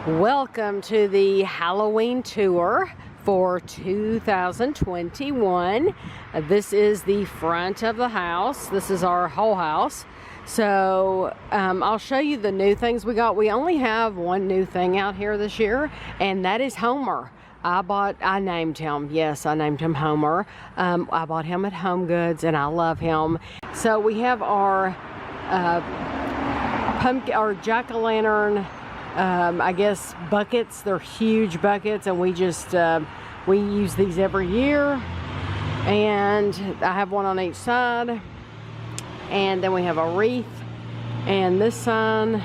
Welcome to the Halloween tour for 2021. This is the front of the house. This is our whole house. So I'll show you the new things we got. We only have one new thing out here this year, and that is Homer. I named him. Yes, I named him Homer. I bought him at Home Goods, and I love him. So we have our pumpkin, our jack-o'-lantern, I guess buckets. They're huge buckets, and we use these every year. And I have one on each side. And then we have a wreath and this sign.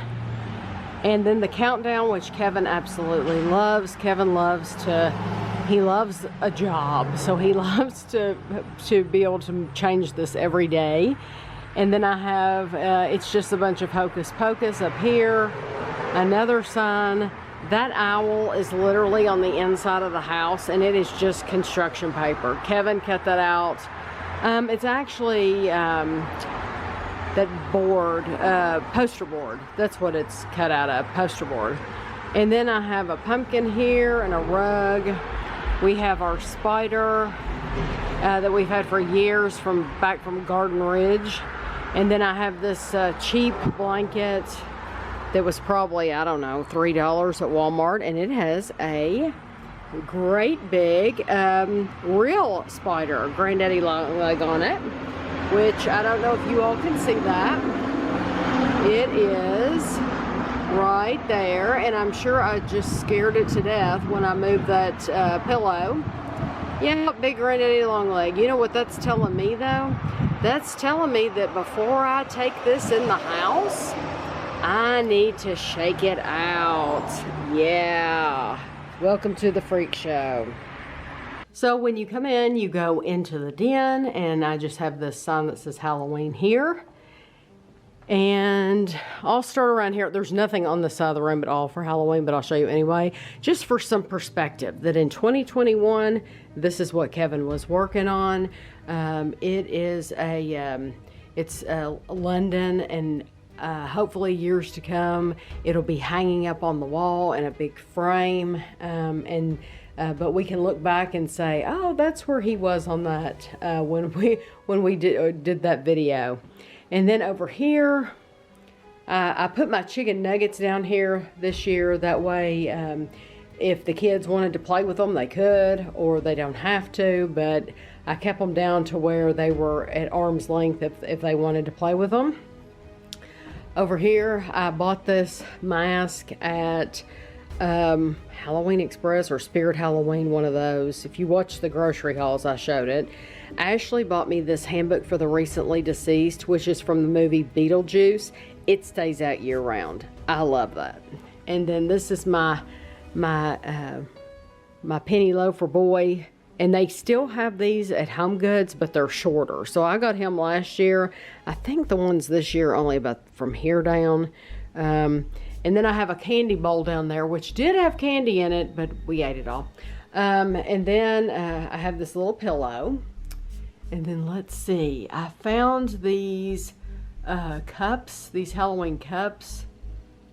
And then the countdown, which Kevin absolutely loves. Kevin loves he loves a job, so he loves to be able to change this every day. And then I have, it's just a bunch of hocus pocus up here. Another sign. That owl is literally on the inside of the house, and it is just construction paper. Kevin cut that out. It's actually that board, poster board. That's what it's cut out of, poster board. And then I have a pumpkin here and a rug. We have our spider that we've had for years back from Garden Ridge. And then I have this cheap blanket that was probably, I don't know, $3 at Walmart, and it has a great big real spider, granddaddy long leg on it, which I don't know if you all can see that. It is right there, and I'm sure I just scared it to death when I moved that pillow. Yeah, big granddaddy long leg. You know what that's telling me though? That's telling me that before I take this in the house, I need to shake it out. Yeah. Welcome to the freak show. So when you come in, you go into the den, and I just have this sign that says Halloween here. And I'll start around here. There's nothing on the side of the room at all for Halloween, but I'll show you anyway, just for some perspective that in 2021, this is what Kevin was working on. It is it's London, and hopefully years to come, it'll be hanging up on the wall in a big frame. But we can look back and say, oh, that's where he was on that when we did that video. And then over here, I put my chicken nuggets down here this year. That way, if the kids wanted to play with them, they could, or they don't have to. But I kept them down to where they were at arm's length if they wanted to play with them. Over here, I bought this mask at Halloween Express or Spirit Halloween, one of those. If you watch the grocery hauls, I showed it. Ashley bought me this handbook for the recently deceased, which is from the movie Beetlejuice. It stays out year round. I love that. And then this is my penny loafer boy. And they still have these at Home Goods, but they're shorter. So I got him last year. I think the ones this year are only about from here down. And then I have a candy bowl down there, which did have candy in it, but we ate it all. And then I have this little pillow. And then let's see. I found these cups, these Halloween cups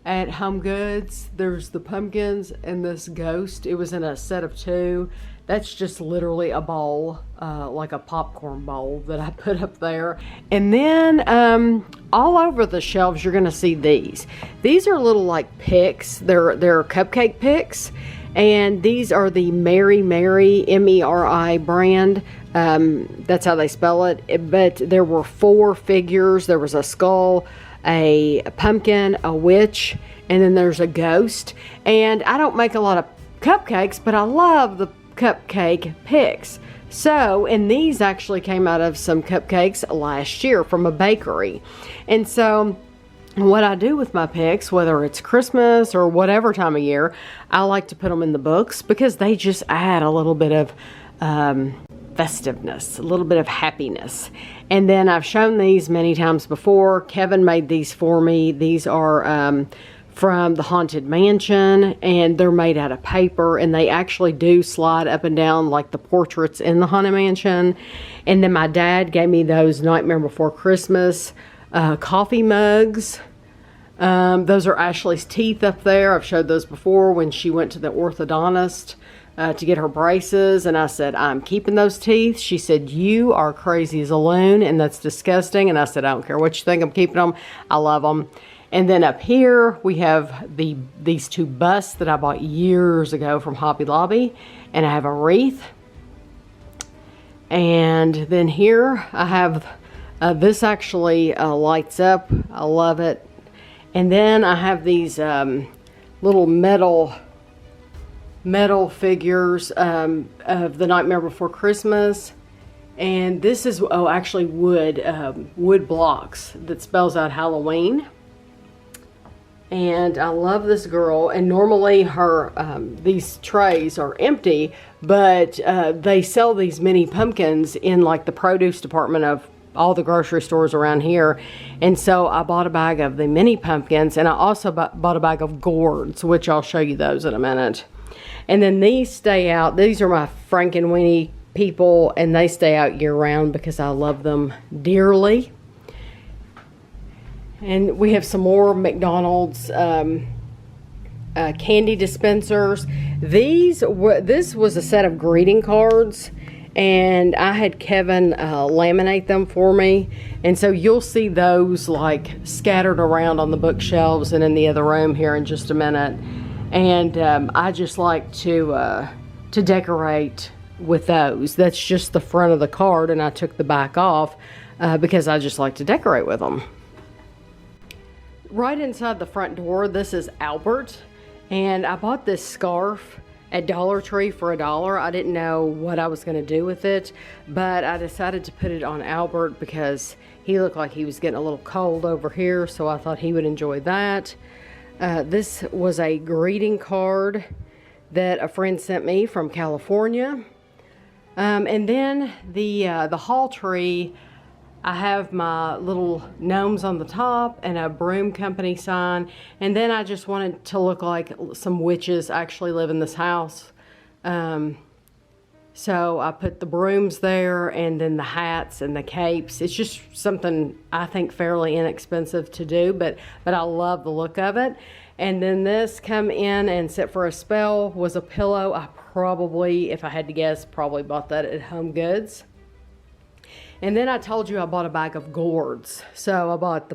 at Home Goods. There's the pumpkins and this ghost. It was in a set of 2. That's just literally a bowl, like a popcorn bowl that I put up there. And then all over the shelves, you're gonna see these. These are little like picks. They're cupcake picks. And these are the Mary Mary, M-E-R-I brand. That's how they spell it. But there were 4 figures. There was a skull, a pumpkin, a witch, and then there's a ghost. And I don't make a lot of cupcakes, but I love the cupcake picks. So, and these actually came out of some cupcakes last year from a bakery. And so what I do with my picks, whether it's Christmas or whatever time of year, I like to put them in the books because they just add a little bit of festiveness, a little bit of happiness. And then I've shown these many times before. Kevin made these for me. These are from the Haunted Mansion, and they're made out of paper, and they actually do slide up and down like the portraits in the Haunted Mansion. And then my dad gave me those Nightmare Before Christmas coffee mugs. Those are Ashley's teeth up there. I've showed those before when she went to the orthodontist to get her braces, and I said, I'm keeping those teeth. She said, you are crazy as a loon, and that's disgusting. And I said, I don't care what you think, I'm keeping them. I love them. And then up here, we have these 2 busts that I bought years ago from Hobby Lobby, and I have a wreath. And then here, I have, this actually lights up. I love it. And then I have these little metal figures of The Nightmare Before Christmas. And this is, actually wood blocks that spells out Halloween. And I love this girl. And normally her, these trays are empty, but they sell these mini pumpkins in like the produce department of all the grocery stores around here. And so I bought a bag of the mini pumpkins, and I also bought a bag of gourds, which I'll show you those in a minute. And then these stay out. These are my Frankenweenie people, and they stay out year round because I love them dearly. And we have some more McDonald's candy dispensers. This was a set of greeting cards, and I had Kevin laminate them for me. And so you'll see those like scattered around on the bookshelves and in the other room here in just a minute. And I just like to decorate with those. That's just the front of the card, and I took the back off because I just like to decorate with them. Right inside the front door, this is Albert, and I bought this scarf at Dollar Tree for $1. I didn't know what I was going to do with it, but I decided to put it on Albert because he looked like he was getting a little cold over here, so I thought he would enjoy that. This was a greeting card that a friend sent me from California. And then the hall tree, I have my little gnomes on the top and a broom company sign. And then I just wanted to look like some witches actually live in this house. So I put the brooms there, and then the hats and the capes. It's just something I think fairly inexpensive to do, but I love the look of it. And then this come in and sit for a spell was a pillow. I probably, if I had to guess, probably bought that at Home Goods. And then I told you I bought a bag of gourds. So I bought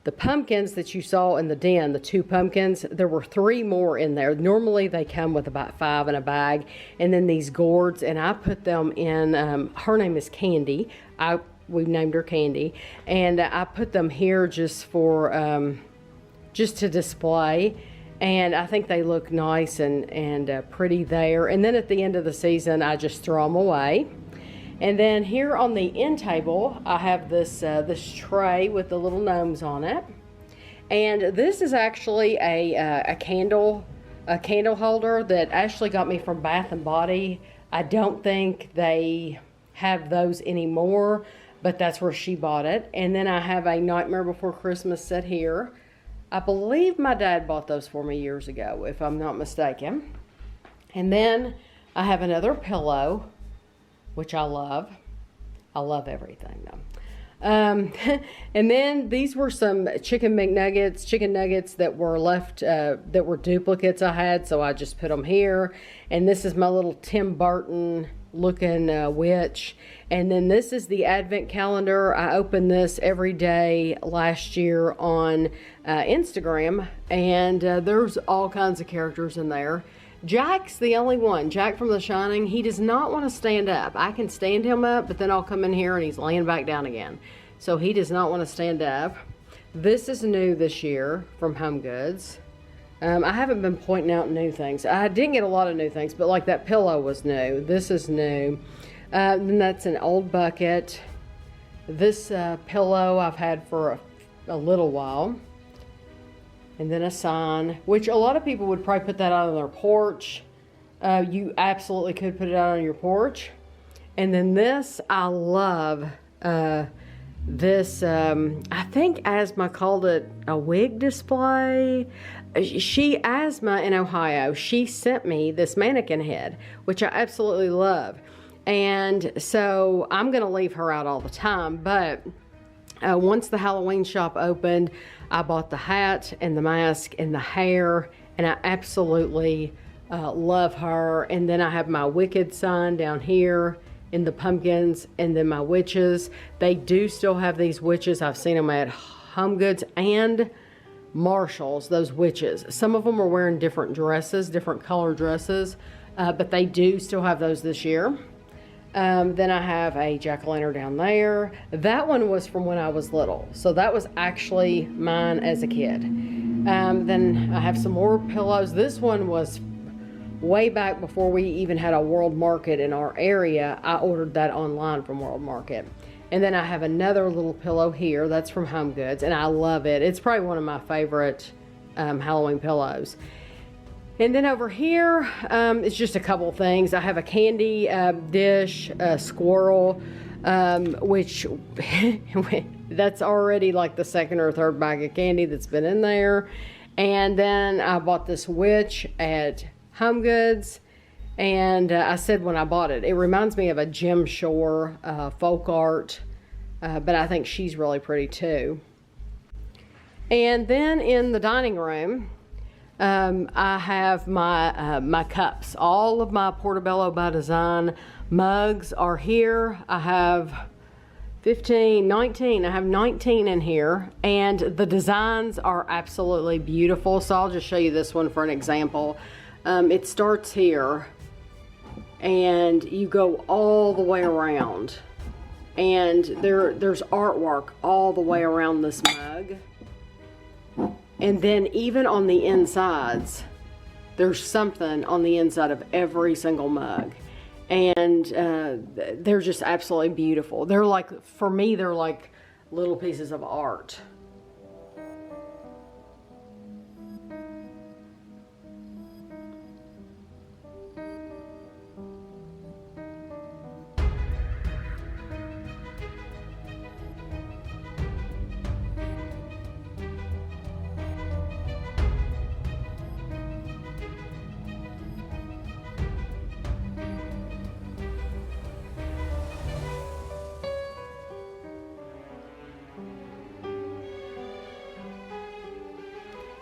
the pumpkins that you saw in the den, the 2 pumpkins. There were 3 more in there. Normally they come with about 5 in a bag. And then these gourds, and I put them in, her name is Candy. We named her Candy. And I put them here just for, just to display. And I think they look nice and pretty there. And then at the end of the season, I just throw them away. And then here on the end table, I have this tray with the little gnomes on it. And this is actually a candle holder that Ashley got me from Bath and Body. I don't think they have those anymore, but that's where she bought it. And then I have a Nightmare Before Christmas set here. I believe my dad bought those for me years ago, if I'm not mistaken. And then I have another pillow, which I love. I love everything though. And then these were some chicken nuggets that were left, that were duplicates I had, so I just put them here. And this is my little Tim Burton looking witch. And then this is the advent calendar. I opened this every day last year on Instagram, and there's all kinds of characters in there. Jack's the only one. Jack from The Shining, he does not want to stand up. I can stand him up, but then I'll come in here and he's laying back down again. So he does not want to stand up. This is new this year from Home Goods. I haven't been pointing out new things. I didn't get a lot of new things, but like that pillow was new. This is new. Then that's an old bucket. This pillow I've had for a little while. And then a sign, which a lot of people would probably put that out on their porch. You absolutely could put it out on your porch. And then this, I love this. I think Asma called it a wig display. Asma in Ohio, she sent me this mannequin head, which I absolutely love. And so I'm going to leave her out all the time, but Once the Halloween shop opened, I bought the hat and the mask and the hair, and I absolutely love her. And then I have my Wicked sign down here in the pumpkins, and then my witches. They do still have these witches. I've seen them at Home Goods and Marshall's, those witches. Some of them are wearing different dresses, different color dresses, but they do still have those this year. Then I have a jack-o'-lantern down there. That one was from when I was little, so that was actually mine as a kid. Then I have some more pillows. This one was way back before we even had a World Market in our area. I ordered that online from World Market. And then I have another little pillow here. That's from Home Goods, and I love it. It's probably one of my favorite Halloween pillows. And then over here, it's just a couple things. I have a candy dish, a squirrel, which that's already like the second or third bag of candy that's been in there. And then I bought this witch at Home Goods, and I said when I bought it, it reminds me of a Jim Shore folk art, but I think she's really pretty too. And then in the dining room, I have my cups. All of my Portobello by Design mugs are here. I have 19. I have 19 in here, and the designs are absolutely beautiful. So I'll just show you this one for an example. It starts here, and you go all the way around, and there's artwork all the way around this mug. And then even on the insides, there's something on the inside of every single mug. And they're just absolutely beautiful. They're like, for me, they're like little pieces of art.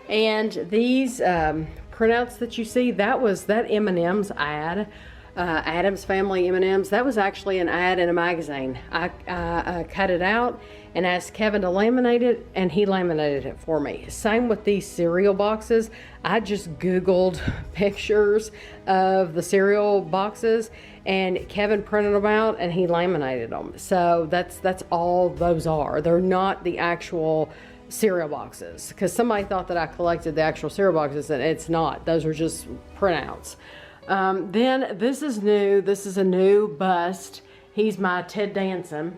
And these printouts that you see, that M&M's ad, Addams Family M&M's, that was actually an ad in a magazine. I cut it out and asked Kevin to laminate it, and he laminated it for me. Same with these cereal boxes. I just Googled pictures of the cereal boxes, and Kevin printed them out and he laminated them. So that's all those are. They're not the actual cereal boxes, because somebody thought that I collected the actual cereal boxes, and it's not. Those are just printouts. Then this is new. This is a new bust. He's my Ted Danson.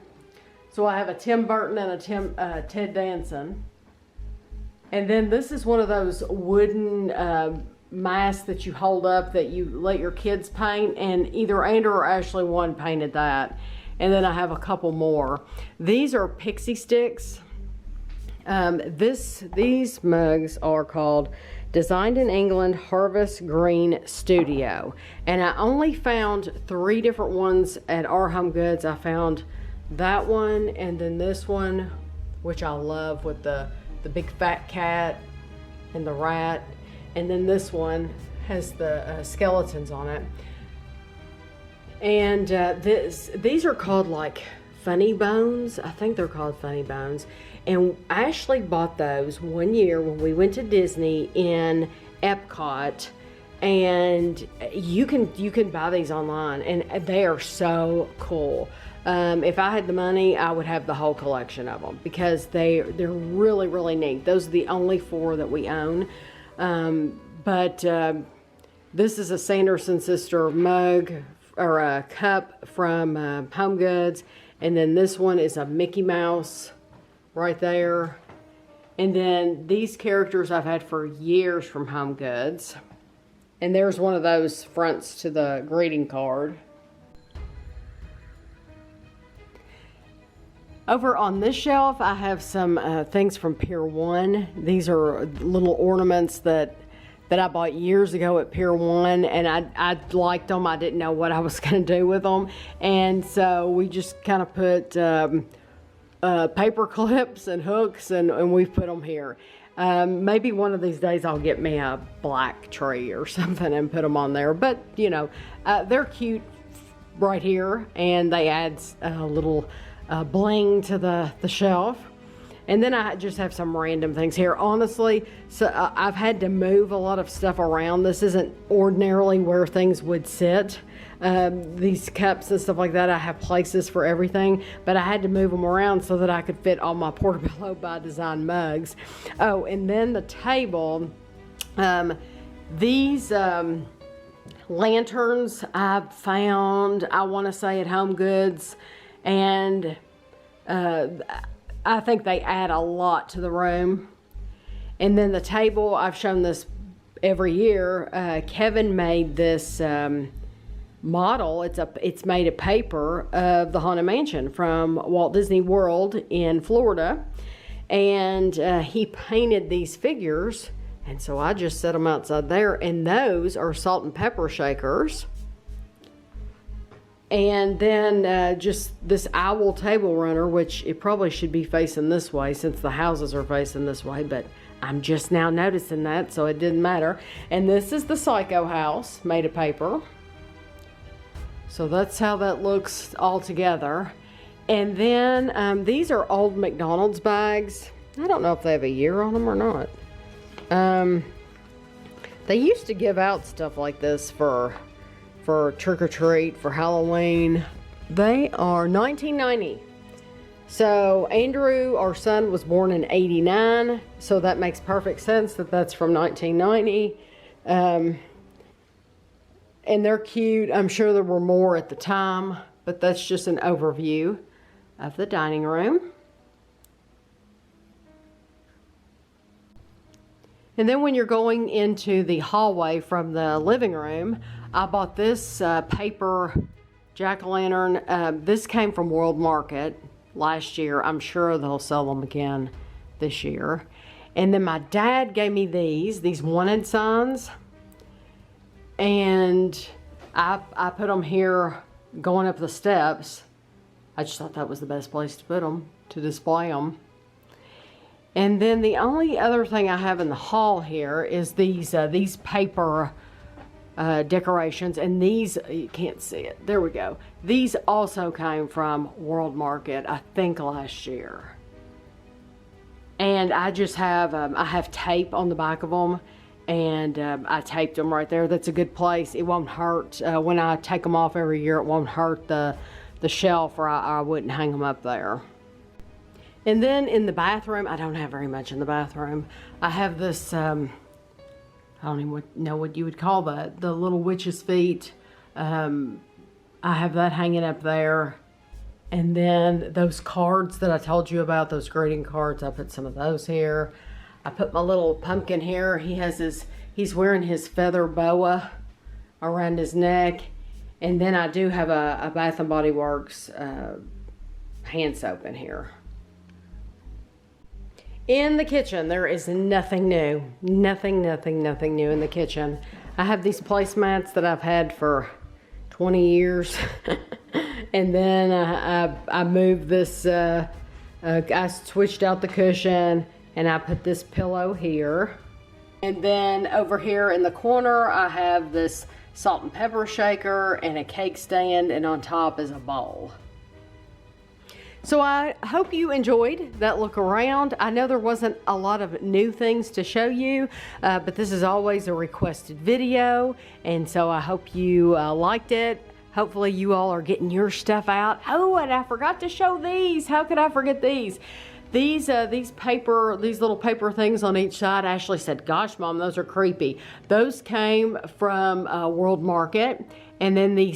So I have a Tim Burton and a Ted Danson. And then this is one of those wooden masks that you hold up that you let your kids paint, and either Andrew or Ashley one painted that. And then I have a couple more. These are pixie sticks. These mugs are called Designed in England Harvest Green Studio, and I only found 3 different ones at our Home Goods. I found that one, and then this one, which I love, with the big fat cat and the rat, and then this one has the skeletons on it. And these are called like Funny Bones. I think they're called Funny Bones. And Ashley bought those one year when we went to Disney in Epcot, and you can buy these online, and they are so cool. If I had the money, I would have the whole collection of them, because they're really, really neat. Those are the only 4 that we own. But this is a Sanderson sister mug, or a cup from Home Goods, and then this one is a Mickey Mouse right there. And then these characters I've had for years from Home Goods. And there's one of those fronts to the greeting card. Over on this shelf, I have some things from Pier 1. These are little ornaments that I bought years ago at Pier 1, and I liked them. I didn't know what I was going to do with them. And so we just kind of put paper clips and hooks, and we've put them here. Maybe one of these days I'll get me a black tree or something and put them on there. But, you know, they're cute right here, and they add a little bling to the shelf. And then I just have some random things here. Honestly, so I've had to move a lot of stuff around. This isn't ordinarily where things would sit. These cups and stuff like that, I have places for everything, but I had to move them around so that I could fit all my Portobello by Design mugs. Oh, and then the table, these lanterns I've found, I want to say at Home Goods, and I think they add a lot to the room. And then the table, I've shown this every year. Kevin made this model. It's made of paper of the Haunted Mansion from Walt Disney World in Florida. And he painted these figures. And so I just set them outside there. And those are salt and pepper shakers. And then just this owl table runner, which it probably should be facing this way since the houses are facing this way, but I'm just now noticing that, so it didn't matter. And this is the Psycho house made of paper. So that's how that looks all together. And then these are old McDonald's bags. I don't know if they have a year on them or not. They used to give out stuff like this for trick-or-treat, for Halloween. They are 1990. So Andrew, our son, was born in 89, so that makes perfect sense that that's from 1990. And they're cute. I'm sure there were more at the time, but that's just an overview of the dining room. And then when you're going into the hallway from the living room, I bought this paper jack-o'-lantern. This came from World Market last year. I'm sure they'll sell them again this year. And then my dad gave me these wanted signs. And I put them here going up the steps. I just thought that was the best place to put them, to display them. And then the only other thing I have in the hall here is these paper decorations, and these, you can't see it, there we go. These also came from World Market, I think last year. And I just have, I have tape on the back of them, and I taped them right there. That's a good place. It won't hurt, when I take them off every year, it won't hurt the shelf, or I wouldn't hang them up there. And then in the bathroom, I don't have very much in the bathroom. I have this, I don't even know what you would call that, the little witch's feet. I have that hanging up there. And then those cards that I told you about, those greeting cards, I put some of those here. I put my little pumpkin here. He's wearing his feather boa around his neck. And then I do have a Bath & Body Works hand soap in here. In the kitchen, there is nothing new. Nothing new in the kitchen. I have these placemats that I've had for 20 years. And then I moved this, I switched out the cushion, and I put this pillow here. And then over here in the corner, I have this salt and pepper shaker and a cake stand, and on top is a bowl. So I hope you enjoyed that look around. I know there wasn't a lot of new things to show you, but this is always a requested video, and so I hope you liked it. Hopefully you all are getting your stuff out. Oh, and I forgot to show these. How could I forget these? These little paper things on each side. Ashley said, "Gosh, Mom, those are creepy." Those came from World Market, and then the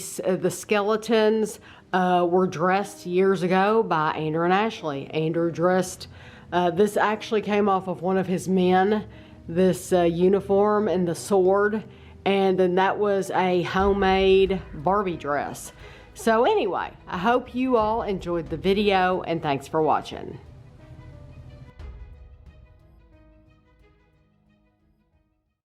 skeletons were dressed years ago by Andrew and Ashley. Andrew dressed, this actually came off of one of his men, this uniform and the sword, and then that was a homemade Barbie dress. So anyway, I hope you all enjoyed the video, and thanks for watching.